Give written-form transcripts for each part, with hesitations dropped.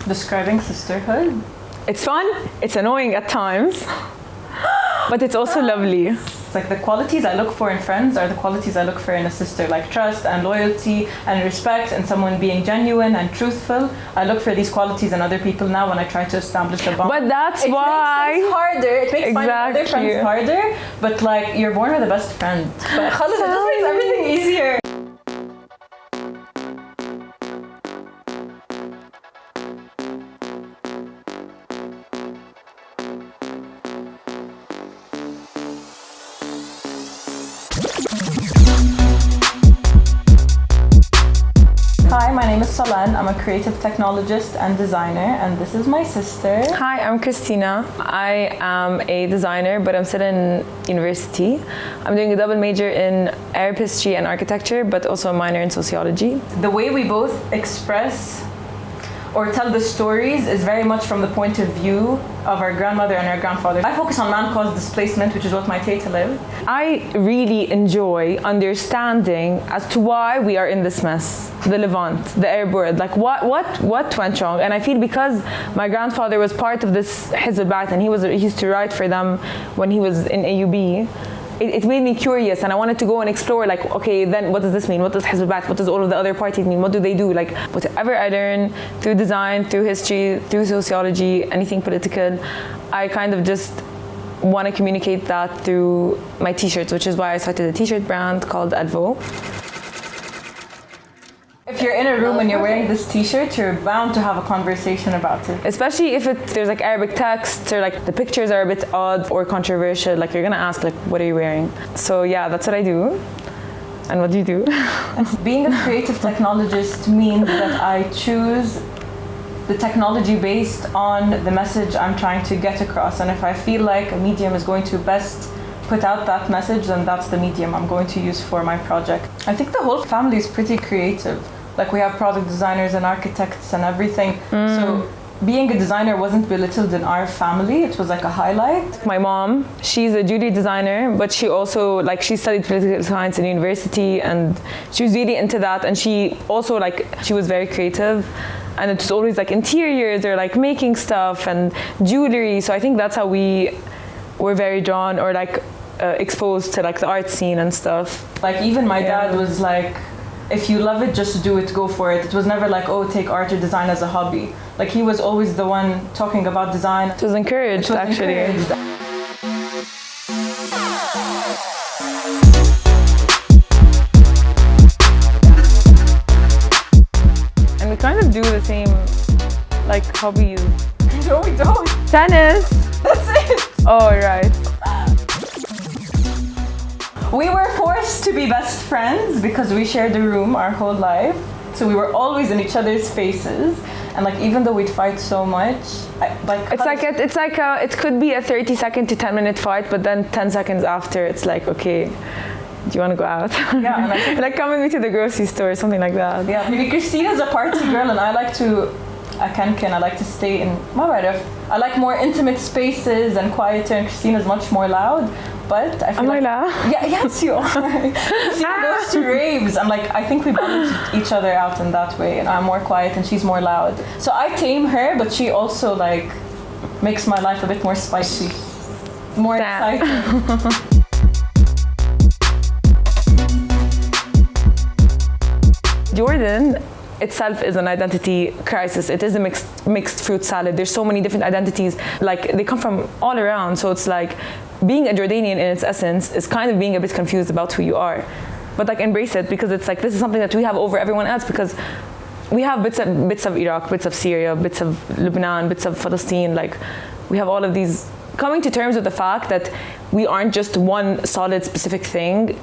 Describing sisterhood? It's fun, it's annoying at times, but it's also lovely. It's like the qualities I look for in friends are the qualities I look for in a sister, like trust and loyalty and respect and someone being genuine and truthful. I look for these qualities in other people now when I try to establish a bond. But that's why... It makes things harder. It makes finding other friends harder, but like you're born with a best friend. But it just makes everything easier. Hi, my name is Solenne. I'm a creative technologist and designer, and this is my sister. Hi, I'm Christina. I am a designer, but I'm still in university. I'm doing a double major in Arab history and architecture, but also a minor in sociology. The way we both express or tell the stories is very much from the point of view of our grandmother and our grandfather. I focus on man-caused displacement, which is what my title is. I really enjoy understanding as to why we are in this mess. The Levant, the Arab world, like what went wrong? And I feel because my grandfather was part of this Hizb and he used to write for them when he was in AUB. It made me curious, and I wanted to go and explore, like, okay, then what does this mean? What does Hizb what does all of the other parties mean? What do they do? Like, whatever I learn through design, through history, through sociology, anything political, I kind of just want to communicate that through my t-shirts, which is why I started a t-shirt brand called Elvaux. If you're in a room and you're wearing this t-shirt, you're bound to have a conversation about it. Especially if there's like Arabic text or like the pictures are a bit odd or controversial, like you're gonna ask like, what are you wearing? So yeah, that's what I do. And what do you do? Being a creative technologist means that I choose the technology based on the message I'm trying to get across. And if I feel like a medium is going to best put out that message, then that's the medium I'm going to use for my project. I think the whole family is pretty creative. Like we have product designers and architects and everything. So being a designer wasn't belittled in our family. It was like a highlight. My mom, she's a jewelry designer, but she also she studied political science in university, and she was really into that. And she also she was very creative, and it was always like interiors or like making stuff and jewelry. So I think that's how we were very drawn or exposed to the art scene and stuff. Like even my dad was like, if you love it, just do it, go for it. It was never like, oh, take art or design as a hobby. Like he was always the one talking about design. It was encouraged, actually. And we kind of do the same hobbies. No, we don't. Tennis. That's it. Oh, right. We were forced to be best friends because we shared a room our whole life. So we were always in each other's faces. And even though we'd fight so much, it could be a 30-second to 10-minute fight, but then 10 seconds after, it's like, okay, do you want to go out? Yeah. And like coming me to the grocery store or something like that. Yeah, maybe Christina's a party girl and I like to stay in, I like more intimate spaces and quieter, and Christina's much more loud. But I feel loud? Yeah, yes you are. Christina goes to raves. I think we balance each other out in that way, and I'm more quiet and she's more loud. So I tame her, but she also makes my life a bit more spicy, more exciting. Jordan itself is an identity crisis. It is a mixed fruit salad. There's so many different identities. They come from all around. So it's being a Jordanian in its essence is kind of being a bit confused about who you are. But embrace it, because it's this is something that we have over everyone else, because we have bits of Iraq, bits of Syria, bits of Lebanon, bits of Palestine. We have all of these. Coming to terms with the fact that we aren't just one solid specific thing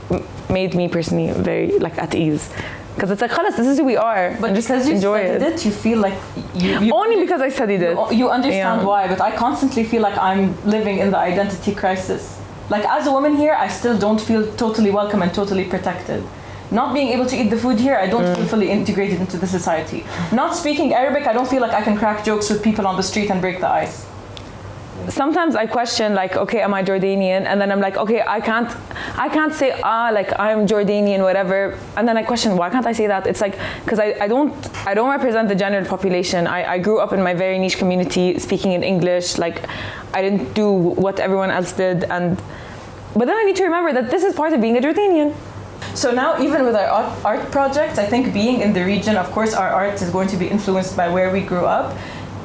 made me personally very at ease. Because it's khalas, this is who we are. But just because you studied it, you feel like you only because I studied it. You understand why, but I constantly feel like I'm living in the identity crisis. As a woman here, I still don't feel totally welcome and totally protected. Not being able to eat the food here, I don't feel fully integrated into the society. Not speaking Arabic, I don't feel like I can crack jokes with people on the street and break the ice. sometimes I question, like, okay, am I Jordanian? And then I'm like, okay, I can't say like I'm Jordanian, whatever. And then I question, why can't I say that? It's like, because I don't represent the general population. I grew up in my very niche community, speaking in English. Like, I didn't do what everyone else did, but then I need to remember that this is part of being a Jordanian. So now, even with our art projects, I think being in the region, of course, our art is going to be influenced by where we grew up.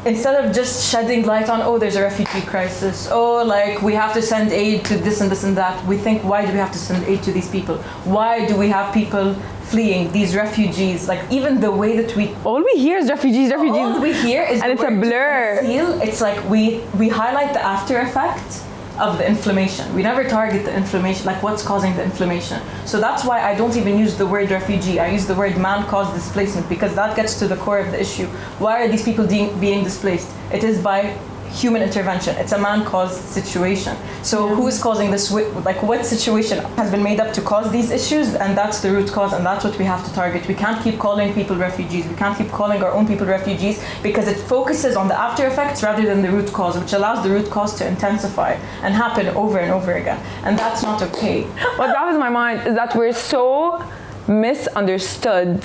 Instead of just shedding light on, oh, there's a refugee crisis, oh, like, we have to send aid to this and this and that, we think, why do we have to send aid to these people? Why do we have people fleeing, these refugees? Like, even the way that all we hear is refugees. All we hear is, and it's a blur. It's like we highlight the after effect of the inflammation. We never target the inflammation, like what's causing the inflammation. So that's why I don't even use the word refugee. I use the word man-caused displacement, because that gets to the core of the issue. Why are these people being displaced? It is by human intervention. It's a man-caused situation. So who is causing this? Like, what situation has been made up to cause these issues? And that's the root cause, and that's what we have to target. We can't keep calling people refugees. We can't keep calling our own people refugees, because it focuses on the after effects rather than the root cause, which allows the root cause to intensify and happen over and over again. And that's not okay. What boggles my mind is that we're so misunderstood,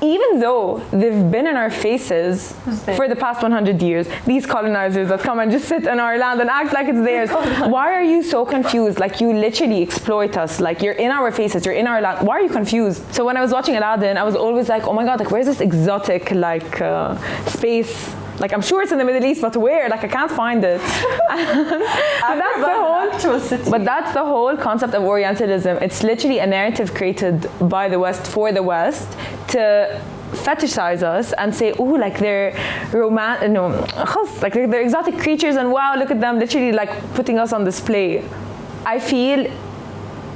even though they've been in our faces for the past 100 years, these colonizers that come and just sit in our land and act like it's theirs. Why are you so confused? Like, you literally exploit us. Like, you're in our faces, you're in our land. Why are you confused? So when I was watching Aladdin, I was always like, oh my God, like, where's this exotic, like, space? Like, I'm sure it's in the Middle East, but where? Like, I can't find it. But that's the whole concept of Orientalism. It's literally a narrative created by the West for the West to fetishize us and say, oh, like, they're like, they're exotic creatures, and wow, look at them, literally, like, putting us on display. I feel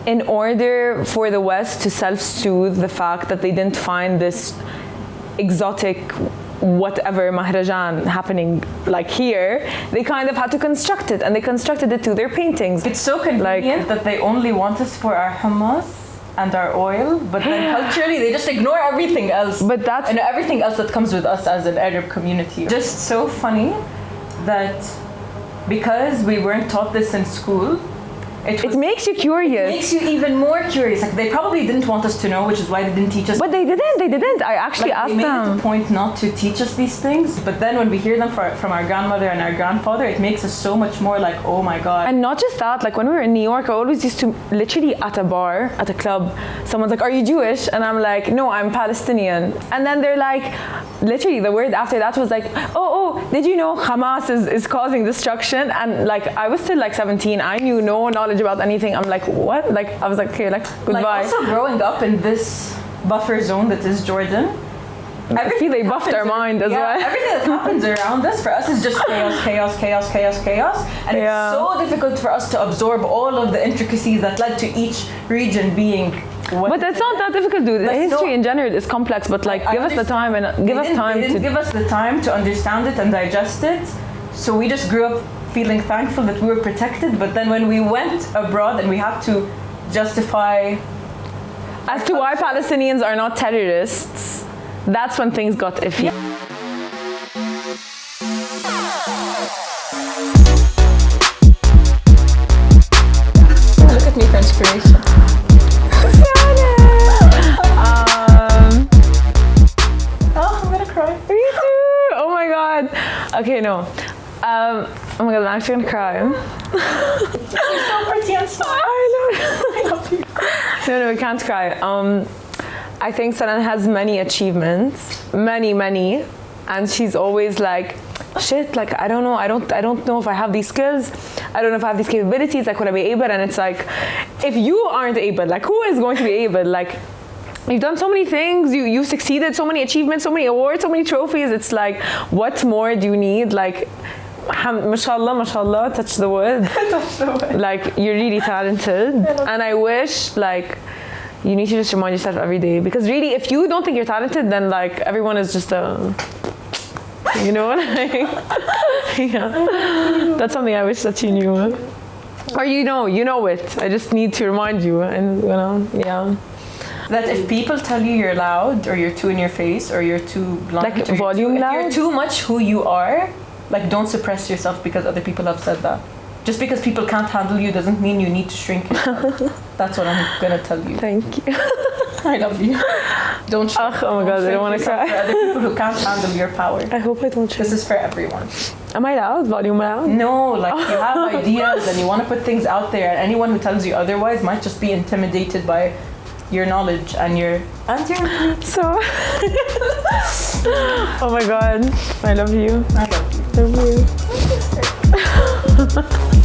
in order for the West to self-soothe the fact that they didn't find this exotic whatever mahrajan happening like here, they kind of had to construct it, and they constructed it to their paintings. It's so convenient that they only want us for our hummus and our oil, but then culturally they just ignore everything else. But that's, and everything else that comes with us as an Arab community. Just so funny that because we weren't taught this in school, it makes you curious. It makes you even more curious. Like, they probably didn't want us to know, which is why they didn't teach us. But they didn't. I actually asked them. They made it a point not to teach us these things, but then when we hear them from our grandmother and our grandfather, it makes us so much more like, oh my God. And not just that, like, when we were in New York, I always used to, literally at a bar, at a club, someone's like, are you Jewish? And I'm like, no, I'm Palestinian. And then they're like, literally the word after that was like, oh, did you know Hamas is causing destruction? And like, I was still like 17. I knew no knowledge about anything. I'm like, what? Like, I was like, okay, like, goodbye. Like, also growing up in this buffer zone that is Jordan, I feel they buffed our mind as well. Everything that happens around us for us is just chaos. And it's so difficult for us to absorb all of the intricacies that led to each region being but it's not that difficult, dude. The history in general is complex, but like, give us the time and give us time to give us the time to understand it and digest it. So we just grew up feeling thankful that we were protected, but then when we went abroad and we had to justify as to why Palestinians are not terrorists, that's when things got iffy. Look at me for inspiration. I'm gonna cry. Me too. Oh my God. Okay, no. Oh my God, I'm actually gonna cry. You're so pretty and smart. I love you. No, we can't cry. I think Solenne has many achievements, many, and she's always like, shit, like, I don't know if I have these skills, I don't know if I have these capabilities, like, would I be able? And it's like, if you aren't able, like, who is going to be able? Like, you've done so many things, you've succeeded, so many achievements, so many awards, so many trophies. It's like, what more do you need? Like, mashallah, touch the wood. Touch the wood. Like, you're really talented. And I wish, like, you need to just remind yourself every day, because really, if you don't think you're talented, then like, everyone is just you know what I mean? Yeah. That's something I wish that you knew. Or you know it. I just need to remind you, and yeah. That if people tell you you're loud, or you're too in your face, or you're too blunt, like volume loud, if you're too much who you are, Like, don't suppress yourself because other people have said that. Just because people can't handle you doesn't mean you need to shrink yourself. That's what I'm gonna tell you. Thank you. I love you. Don't shrink. Oh my God, I don't want to yourself cry. for other people who can't handle your power. I hope I don't This shrink. is for everyone. Am I loud? Volume loud? No, like you have ideas and you want to put things out there, and anyone who tells you otherwise might just be intimidated by your knowledge and your So, oh my God, I love you. I love you. Love you.